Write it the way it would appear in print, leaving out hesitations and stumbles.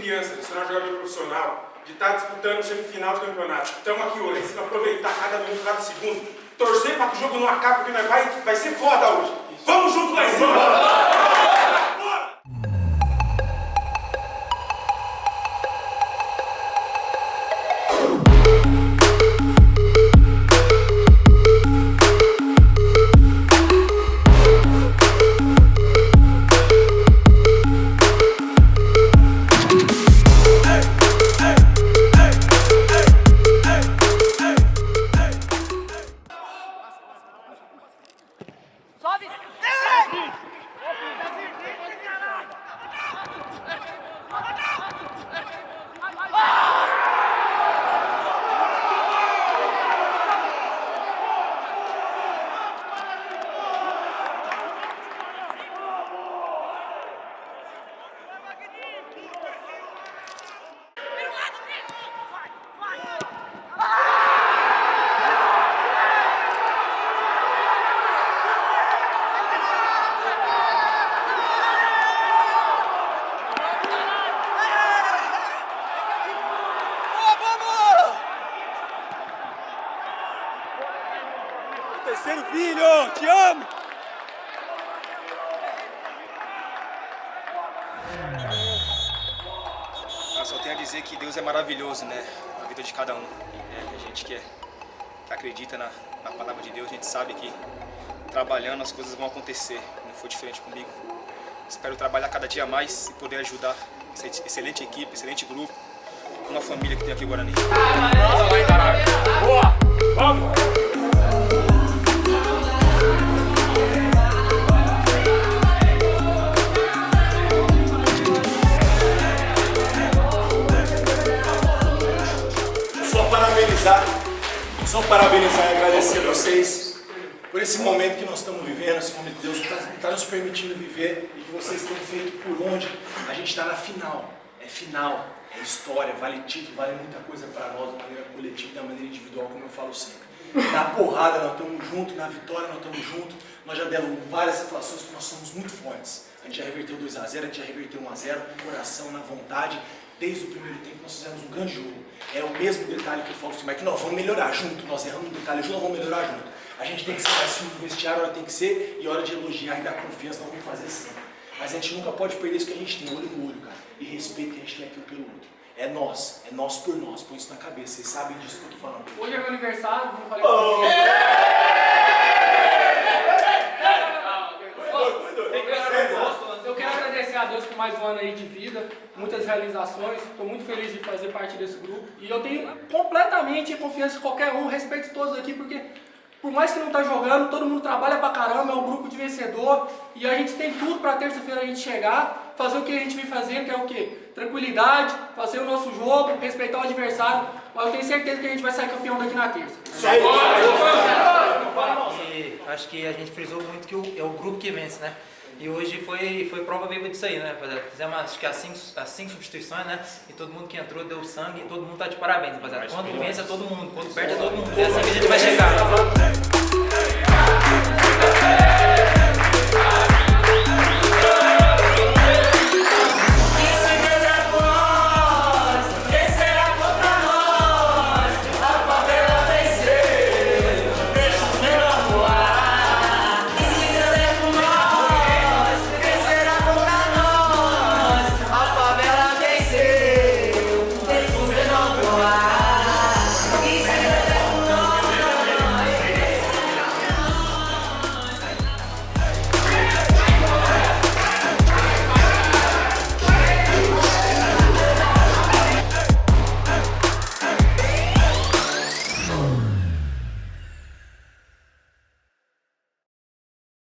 criança, de se tornar jogador profissional, de estar disputando semifinal do campeonato. Estamos aqui hoje, precisamos aproveitar cada minuto, cada segundo, torcer para que o jogo não acabe, porque nós vai ser foda hoje. Vamos junto lá em cima! Terceiro filho, te amo! Eu só tenho a dizer que Deus é maravilhoso, né? Na vida de cada um. A gente que acredita na palavra de Deus, a gente sabe que trabalhando as coisas vão acontecer. Não foi diferente comigo. Espero trabalhar cada dia mais e poder ajudar essa excelente equipe, excelente grupo, uma família que tem aqui em Guarani. Boa! Vamos! Só parabenizar e agradecer a vocês por esse momento que nós estamos vivendo, esse momento que Deus está nos permitindo viver e que vocês têm feito por onde a gente está na final. É final, é história, vale título, vale muita coisa para nós, da maneira coletiva e da maneira individual, como eu falo sempre. Na porrada nós estamos juntos, na vitória nós estamos juntos, nós já demos várias situações que nós somos muito fortes. A gente já reverteu 2 a 0, a gente já reverteu 1 a 0, com coração, na vontade. Desde o primeiro tempo nós fizemos um grande jogo. É o mesmo detalhe que eu falo assim, mas que nós vamos melhorar junto. Nós erramos um detalhe junto, nós vamos melhorar junto. A gente tem que ser mais firme no vestiário, a hora tem que ser, e a hora de elogiar e dar confiança nós vamos fazer sempre. Mas a gente nunca pode perder isso que a gente tem, olho no olho, cara. E respeito que a gente tem aqui pelo outro. É nós por nós, põe isso na cabeça. Vocês sabem disso que eu tô falando. Hoje é meu aniversário, como eu falei com Eu quero agradecer a Deus por mais um ano aí de vida, muitas realizações, estou muito feliz de fazer parte desse grupo e eu tenho completamente confiança em qualquer um, respeito todos aqui, porque por mais que não tá jogando, todo mundo trabalha pra caramba, é um grupo de vencedor e a gente tem tudo pra terça-feira a gente chegar, fazer o que a gente vem fazendo, que é o quê? Tranquilidade, fazer o nosso jogo, respeitar o adversário, mas eu tenho certeza que a gente vai sair campeão daqui na terça. E acho que a gente frisou muito que é o grupo que vence, né? E hoje foi prova viva disso aí, né, rapaziada? Fizemos acho que as cinco substituições, né? E todo mundo que entrou deu sangue e todo mundo tá de parabéns, rapaziada. Quando vence é todo mundo, quando perde é todo mundo. É assim que a gente vai chegar.